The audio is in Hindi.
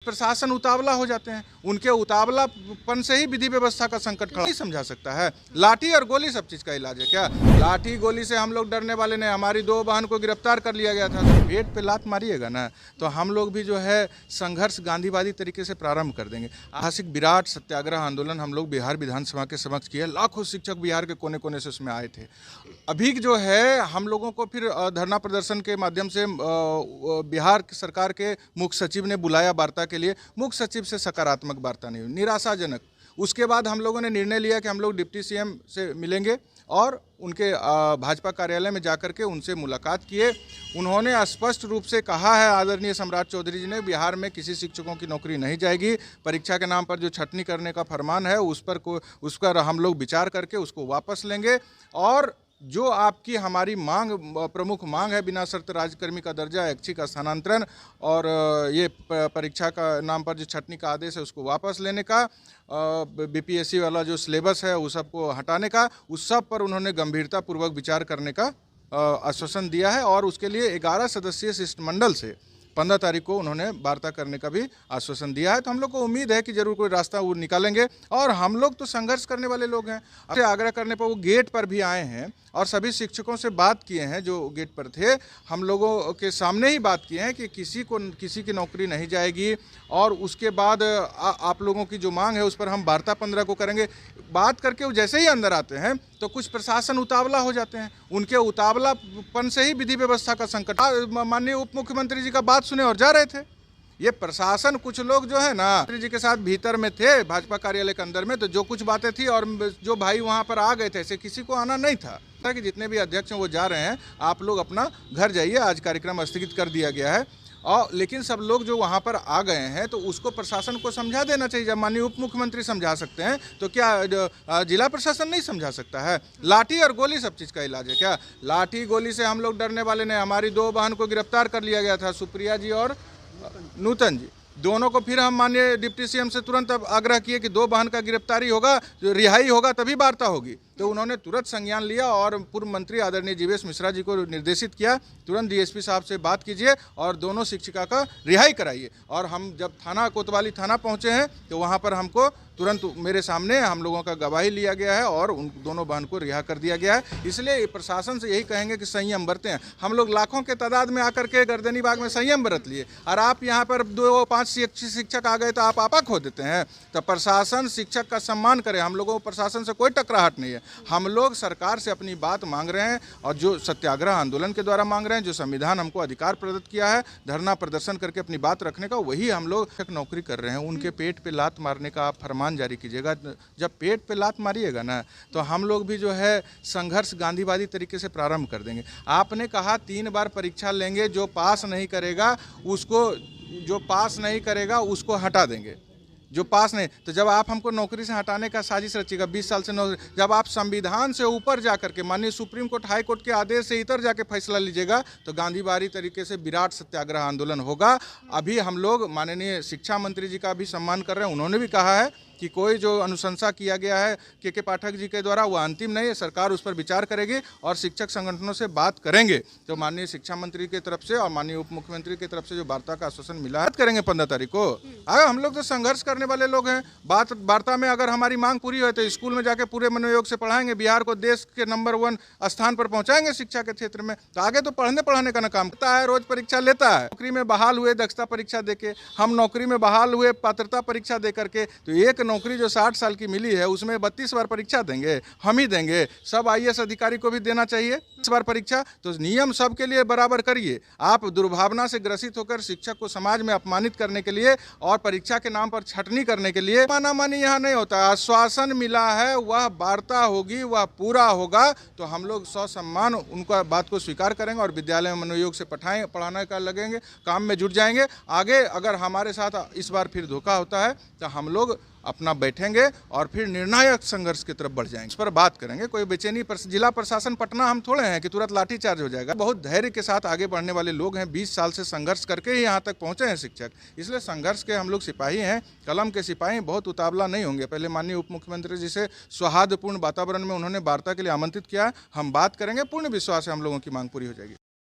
प्रशासन उतावला हो जाते हैं, उनके उतावलापन से ही विधि व्यवस्था का संकट खड़ा नहीं समझा सकता है। लाठी और गोली सब चीज़ का इलाज है क्या? लाठी गोली से हम लोग डरने वाले नहीं। हमारी 2 बहन को गिरफ्तार कर लिया गया था, तो पेट पे लात मारिएगा ना तो हम लोग भी जो है संघर्ष गांधीवादी तरीके से प्रारंभ कर देंगे। ऐतिहासिक विराट सत्याग्रह आंदोलन हम लोग बिहार विधानसभा के समक्ष किए, लाखों शिक्षक बिहार के कोने कोने से उसमें आए थे। अभी जो है हम लोगों को फिर धरना प्रदर्शन के माध्यम से बिहार सरकार के मुख्य सचिव ने बुलाया वार्ता के लिए। मुख्य सचिव से सकारात्मक वार्ता नहीं हुई, निराशाजनक। उसके बाद हम लोगों ने निर्णय लिया कि हम लोग डिप्टी सीएम से मिलेंगे और उनके भाजपा कार्यालय में जाकर के उनसे मुलाकात किए। उन्होंने स्पष्ट रूप से कहा है, आदरणीय सम्राट चौधरी जी ने, बिहार में किसी शिक्षकों की नौकरी नहीं जाएगी। परीक्षा के नाम पर जो छटनी करने का फरमान है उस पर हम लोग विचार करके उसको वापस लेंगे। और जो आपकी हमारी मांग, प्रमुख मांग है, बिना शर्त राज्यकर्मी का दर्जा, ऐच्छिक स्थानांतरण और ये परीक्षा का नाम पर जो छटनी का आदेश है उसको वापस लेने का, बीपीएससी वाला जो सिलेबस है उस सब को हटाने का, उस सब पर उन्होंने गंभीरतापूर्वक विचार करने का आश्वासन दिया है। और उसके लिए 11 सदस्यीय शिष्टमंडल से 15 तारीख को उन्होंने वार्ता करने का भी आश्वासन दिया है। तो हम लोग को उम्मीद है कि जरूर कोई रास्ता वो निकालेंगे। और हम लोग तो संघर्ष करने वाले लोग हैं। अब आग्रह करने पर वो गेट पर भी आए हैं और सभी शिक्षकों से बात किए हैं जो गेट पर थे। हम लोगों के सामने ही बात किए हैं कि किसी की नौकरी नहीं जाएगी। और उसके बाद आप लोगों की जो मांग है उस पर हम वार्ता 15 को करेंगे। बात करके वो जैसे ही अंदर आते हैं तो कुछ प्रशासन उतावला हो जाते हैं, उनके उतावलापन से ही विधि व्यवस्था का संकट। माननीय उप मुख्यमंत्री जी का बात सुने और जा रहे थे। ये प्रशासन, कुछ लोग जो है ना जी के साथ भीतर में थे भाजपा कार्यालय के अंदर में, तो जो कुछ बातें थी और जो भाई वहाँ पर आ गए थे, ऐसे किसी को आना नहीं था कि जितने भी अध्यक्ष हैं वो जा रहे हैं, आप लोग अपना घर जाइए, आज कार्यक्रम स्थगित कर दिया गया है। और लेकिन सब लोग जो वहाँ पर आ गए हैं तो उसको प्रशासन को समझा देना चाहिए। जब माननीय उप मुख्यमंत्री समझा सकते हैं तो क्या जिला प्रशासन नहीं समझा सकता है? लाठी और गोली सब चीज़ का इलाज है क्या? लाठी गोली से हम लोग डरने वाले नहीं। हमारी 2 बहन को गिरफ्तार कर लिया गया था, सुप्रिया जी और नूतन जी, दोनों को फिर हम माननीय डिप्टी सीएम से तुरंत अब आग्रह किए कि 2 बहन का गिरफ्तारी होगा, जो रिहाई होगा तभी वार्ता होगी। तो उन्होंने तुरंत संज्ञान लिया और पूर्व मंत्री आदरणीय जीवेश मिश्रा जी को निर्देशित किया, तुरंत डीएसपी साहब से बात कीजिए और दोनों शिक्षिका का रिहाई कराइए। और हम जब कोतवाली थाना पहुंचे हैं तो वहां पर हमको तुरंत मेरे सामने हम लोगों का गवाही लिया गया है और उन दोनों बहन को रिहा कर दिया गया है। इसलिए प्रशासन से यही कहेंगे कि संयम बरतें। हम लोग लाखों के तादाद में आकर के गर्दनी बाग में संयम बरत लिए और आप यहाँ पर 2-5 शिक्षक आ गए तो आप आपा खो देते हैं। तो प्रशासन शिक्षक का सम्मान करे। हम लोगों को प्रशासन से कोई टकराहट नहीं है। हम लोग सरकार से अपनी बात मांग रहे हैं और जो सत्याग्रह आंदोलन के द्वारा मांग रहे हैं, जो संविधान हमको अधिकार प्रदत्त किया है धरना प्रदर्शन करके अपनी बात रखने का, वही हम लोग नौकरी कर रहे हैं। उनके पेट पे लात मारने का आप फरमान जारी कीजिएगा। जब पेट पे लात मारिएगा ना तो हम लोग भी जो है संघर्ष गांधीवादी तरीके से प्रारंभ कर देंगे। आपने कहा 3 बार परीक्षा लेंगे, जो पास नहीं करेगा उसको हटा देंगे, जो पास नहीं। तो जब आप हमको नौकरी से हटाने का साजिश रचिएगा, 20 साल से नौकरी, जब आप संविधान से ऊपर जाकर के माननीय सुप्रीम कोर्ट, हाई कोर्ट के आदेश से इतर जाके फैसला लीजिएगा तो गांधीवादी तरीके से विराट सत्याग्रह आंदोलन होगा। अभी हम लोग माननीय शिक्षा मंत्री जी का भी सम्मान कर रहे हैं। उन्होंने भी कहा है कि कोई जो अनुशंसा किया गया है के पाठक जी के द्वारा, वो अंतिम नहीं है, सरकार उस पर विचार करेगी और शिक्षक संगठनों से बात करेंगे। तो माननीय शिक्षा मंत्री की तरफ से और माननीय उप मुख्यमंत्री की तरफ से जो वार्ता का आश्वासन मिला है करेंगे 15 तारीख को। अगर हम लोग तो संघर्ष करने वाले लोग हैं। वार्ता में अगर हमारी मांग पूरी हो तो स्कूल में जाके पूरे मनोयोग से पढ़ाएंगे, बिहार को देश के नंबर 1 स्थान पर पहुंचाएंगे शिक्षा के क्षेत्र में। तो आगे तो पढ़ाने का ना काम करता है, रोज परीक्षा लेता है। नौकरी में बहाल हुए दक्षता परीक्षा देके, हम नौकरी में बहाल हुए पात्रता परीक्षा दे करके, तो एक नौकरी जो 60 साल की मिली है उसमें 32 बार परीक्षा देंगे, हम ही देंगे। सब आईएएस अधिकारी को भी देना चाहिए 30 बार परीक्षा। तो नियम सबके लिए बराबर करिए। आप दुर्भावना से ग्रसित होकर शिक्षक को समाज में अपमानित करने के लिए और परीक्षा के नाम पर छटनी करने के लिए माना-मानी यहाँ नहीं होता। आश्वासन मिला है, वह वार्ता होगी, वह पूरा होगा। तो हम लोग ससम्मान उनका बात को स्वीकार करेंगे और विद्यालय में मनोयोग से पढ़ाने का लगेंगे, काम में जुट जाएंगे। आगे अगर हमारे साथ इस बार फिर धोखा होता है तो हम लोग अपना बैठेंगे और फिर निर्णायक संघर्ष की तरफ बढ़ जाएंगे, इस पर बात करेंगे। कोई बेचैनी पर जिला प्रशासन पटना हम थोड़े हैं कि तुरंत लाठीचार्ज हो जाएगा। बहुत धैर्य के साथ आगे बढ़ने वाले लोग हैं। 20 साल से संघर्ष करके ही यहाँ तक पहुँचे हैं शिक्षक। इसलिए संघर्ष के हम लोग सिपाही हैं, कलम के सिपाही, बहुत उतावला नहीं होंगे। पहले माननीय उप मुख्यमंत्री जी से सौहार्दपूर्ण वातावरण में उन्होंने वार्ता के लिए आमंत्रित किया। हम बात करेंगे, पूर्ण विश्वास है हम लोगों की मांग पूरी हो जाएगी।